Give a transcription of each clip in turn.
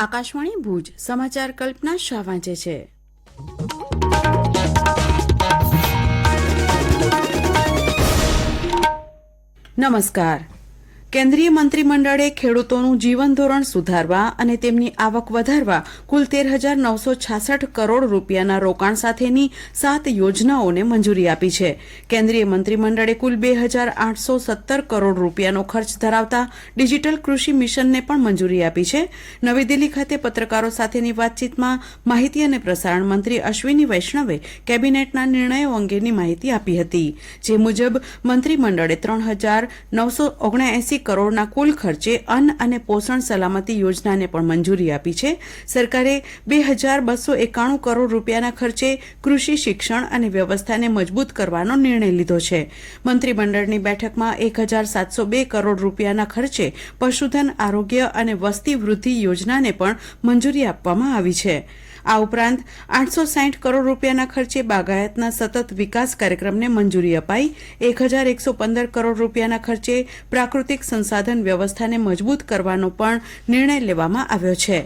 આકાશવાણી ભુજ સમાચાર કલ્પના શાહ વાંચે છે. નમસ્કાર. કેન્દ્રીય મંત્રીમંડળે ખેડૂતોનું જીવન ધોરણ સુધારવા અને તેમની આવક વધારવા કુલ 13,966 કરોડ રૂપિયાના રોકાણ સાથેની 7 યોજનાઓને મંજૂરી આપી છે. કેન્દ્રીય મંત્રીમંડળે કુલ 2,817 કરોડ રૂપિયાનો ખર્ચ ધરાવતા ડિજિટલ કૃષિ મિશનને પણ મંજૂરી આપી છે. નવી દિલ્હી ખાતે પત્રકારો સાથેની વાતચીતમાં માહિતી અને પ્રસારણ મંત્રી અશ્વિની વૈષ્ણવે કેબિનેટના નિર્ણયો અંગેની માહિતી આપી હતી. જે મુજબ મંત્રીમંડળે 3,979 કરોડના કુલ ખર્ચે અન્ન અને પોષણ સલામતી યોજનાને પણ મંજૂરી આપી છે. સરકારે 2,291 કરોડ રૂપિયાના ખર્ચે કૃષિ શિક્ષણ અને વ્યવસ્થાને મજબૂત કરવાનો નિર્ણય લીધો છે. મંત્રીમંડળની બેઠકમાં 1,702 કરોડ રૂપિયાના ખર્ચે પશુધન આરોગ્ય અને વસ્તી વૃદ્ધિ યોજનાને પણ મંજૂરી આપવામાં આવી છે. આ ઉપરાંત 860 કરોડ રૂપિયાના ખર્ચે બાગાયતના સતત વિકાસ કાર્યક્રમને મંજૂરી અપાઈ. 1,115 કરોડ રૂપિયાના ખર્ચે પ્રાકૃતિક સંસાધન વ્યવસ્થાને મજબૂત કરવાનો પણ નિર્ણય લેવામાં આવ્યો છે.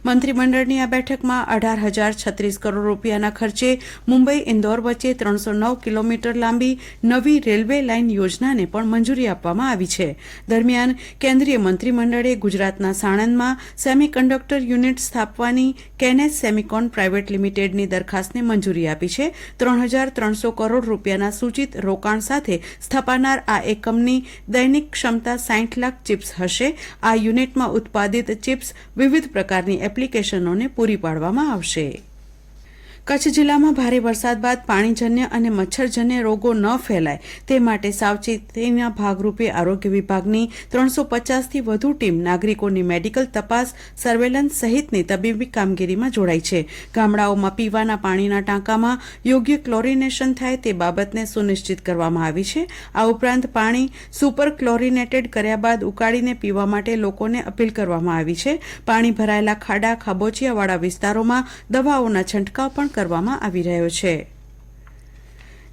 મંત્રીમંડળની આ બેઠકમાં 18,036 કરોડ રૂપિયાના ખર્ચે મુંબઈ ઇન્દોર વચ્ચે 309 કિલોમીટર લાંબી નવી રેલવે લાઇન યોજનાને પણ મંજૂરી આપવામાં આવી છે. દરમિયાન કેન્દ્રીય મંત્રીમંડળે ગુજરાતના સાણંદમાં સેમિકન્ડક્ટર યુનિટ સ્થાપવાની કેનેસ સેમિકોન પ્રાઇવેટ લિમિટેડની દરખાસ્તને મંજૂરી આપી છે. 3,300 કરોડ રૂપિયાના સૂચિત રોકાણ સાથે સ્થાપનાર આ એકમની દૈનિક ક્ષમતા 60 લાખ ચિપ્સ હશે. આ યુનિટમાં ઉત્પાદિત ચિપ્સ વિવિધ પ્રકારની એપ્લિકેશનોને પૂરી પાડવામાં આવશે. કચ્છ જિલ્લામાં ભારે વરસાદ બાદ પાણીજન્ય અને મચ્છરજન્ય રોગો ન ફેલાય તે માટે સાવચેતીના ભાગરૂપે આરોગ્ય વિભાગની 350થી વધુ ટીમ નાગરિકોની મેડિકલ તપાસ, સર્વેલન્સ સહિતની તબીબી કામગીરીમાં જોડાઈ છે. ગામડાઓમાં પીવાના પાણીના ટાંકામાં યોગ્ય ક્લોરિનેશન થાય તે બાબતને સુનિશ્ચિત કરવામાં આવી છે. આ ઉપરાંત પાણી સુપર ક્લોરિનેટેડ કર્યા બાદ ઉકાળીને પીવા માટે લોકોને અપીલ કરવામાં આવી છે. પાણી ભરાયેલા ખાડા ખાબોચિયાવાળા વિસ્તારોમાં દવાઓના છંટકાવ પણ કરવામાં આવી રહ્યો છે.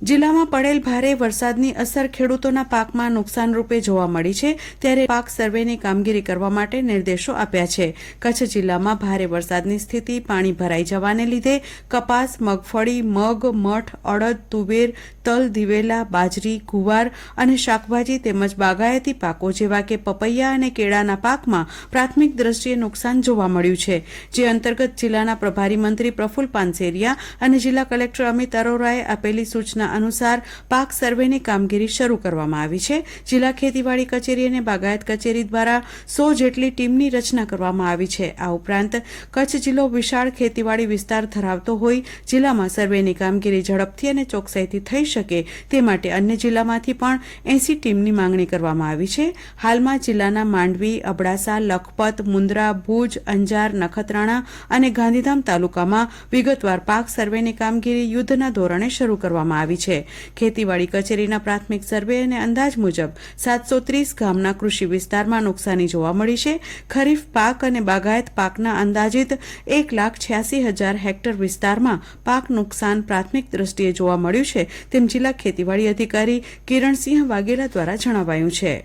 જિલ્લામાં પડેલ ભારે વરસાદની અસર ખેડૂતોના પાકમાં નુકસાન રૂપે જોવા મળી છે. ત્યારે પાક સર્વેની કામગીરી કરવા માટે નિર્દેશો આપ્યા છે. કચ્છ જિલ્લામાં ભારે વરસાદની સ્થિતિ પાણી ભરાઈ જવાને લીધે કપાસ, મગફળી, મગ, મઠ, અડદ, તુવેર, તલ, દિવેલા, બાજરી, ગુવાર અને શાકભાજી તેમજ બાગાયતી પાકો જેવા કે પપૈયા અને કેળાના પાકમાં પ્રાથમિક દ્રષ્ટિએ નુકસાન જોવા મળ્યું છે. જે અંતર્ગત જિલ્લાના પ્રભારી મંત્રી પ્રફુલ્લ પાનસેરિયા અને જિલ્લા કલેક્ટર અમિત અરોરાએ આપેલી સૂચના અનુસાર પાક સર્વેની કામગીરી શરૂ કરવામાં આવી છે. જિલ્લા ખેતીવાડી કચેરી અને બાગાયત કચેરી દ્વારા 100 જેટલી ટીમની રચના કરવામાં આવી છે. આ ઉપરાંત કચ્છ જિલ્લો વિશાળ ખેતીવાડી વિસ્તાર ધરાવતો હોઈ જિલ્લામાં સર્વેની કામગીરી ઝડપથી અને ચોકસાઈથી થઈ શકે તે માટે અન્ય જિલ્લામાંથી પણ 80 ટીમની માંગણી કરવામાં આવી છે. હાલમાં જિલ્લાના માંડવી, અબડાસા, લખપત, મુન્દ્રા, ભુજ, અંજાર, નખત્રાણા અને ગાંધીધામ તાલુકામાં વિગતવાર પાક સર્વેની કામગીરી યુદ્ધના ધોરણે શરૂ કરવામાં આવી છે. ખેતીવાડી કચેરીના પ્રાથમિક સર્વે અને અંદાજ મુજબ 730 ગામના કૃષિ વિસ્તારમાં નુકસાની જોવા મળી છે. ખરીફ પાક અને બાગાયત પાકના અંદાજિત 1,86,000 હેક્ટર વિસ્તારમાં પાક નુકસાન પ્રાથમિક દ્રષ્ટિએ જોવા મળ્યું છે તેમ જિલ્લા ખેતીવાડી અધિકારી કિરણસિંહ વાઘેલા દ્વારા જણાવાયું છે.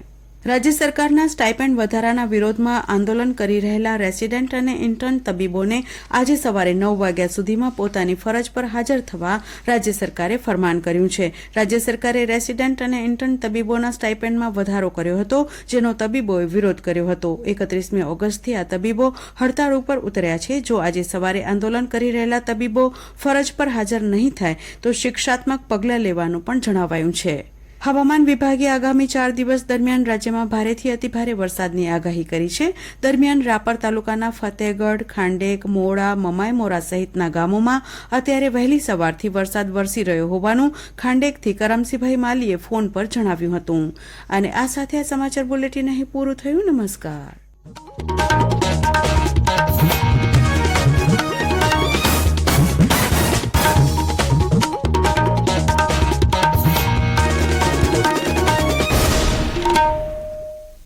રાજ્ય સરકારના સ્ટાઇપેન્ડ વધારાના વિરોધમાં આંદોલન કરી રહેલા રેસિડેન્ટ અને ઇન્ટર્ન તબીબોને આજે સવારે 9 વાગ્યા સુધીમાં પોતાની ફરજ પર હાજર થવા રાજ્ય સરકારે ફરમાન કર્યું છે. રાજ્ય સરકારે રેસિડેન્ટ અને ઇન્ટર્ન તબીબોના સ્ટાઇપેન્ડમાં વધારો કર્યો હતો, જેનો તબીબોએ વિરોધ કર્યો હતો. 31મી ઓગસ્ટથી આ તબીબો હડતાળ ઉપર ઉતર્યા છે. જો આજે સવારે આંદોલન કરી રહેલા તબીબો ફરજ પર હાજર નહીં થાય તો શિક્ષાત્મક પગલાં લેવાનું પણ જણાવાયું છે. હવામાન વિભાગે આગામી 4 દિવસ દરમિયાન રાજ્યમાં ભારેથી અતિભારે વરસાદની આગાહી કરી છે. દરમિયાન રાપર તાલુકાના ફતેહગઢ, ખાંડેક, મોડા, મમાયમોરા સહિતના ગામોમાં અત્યારે વહેલી સવારથી વરસાદ વરસી રહ્યો હોવાનું ખાંડેકથી કરમસિંહભાઈ માલીએ ફોન પર જણાવ્યું હતું. અને આ સાથે આ સમાચાર બુલેટિન અહીં પૂરું થયું. નમસ્કાર.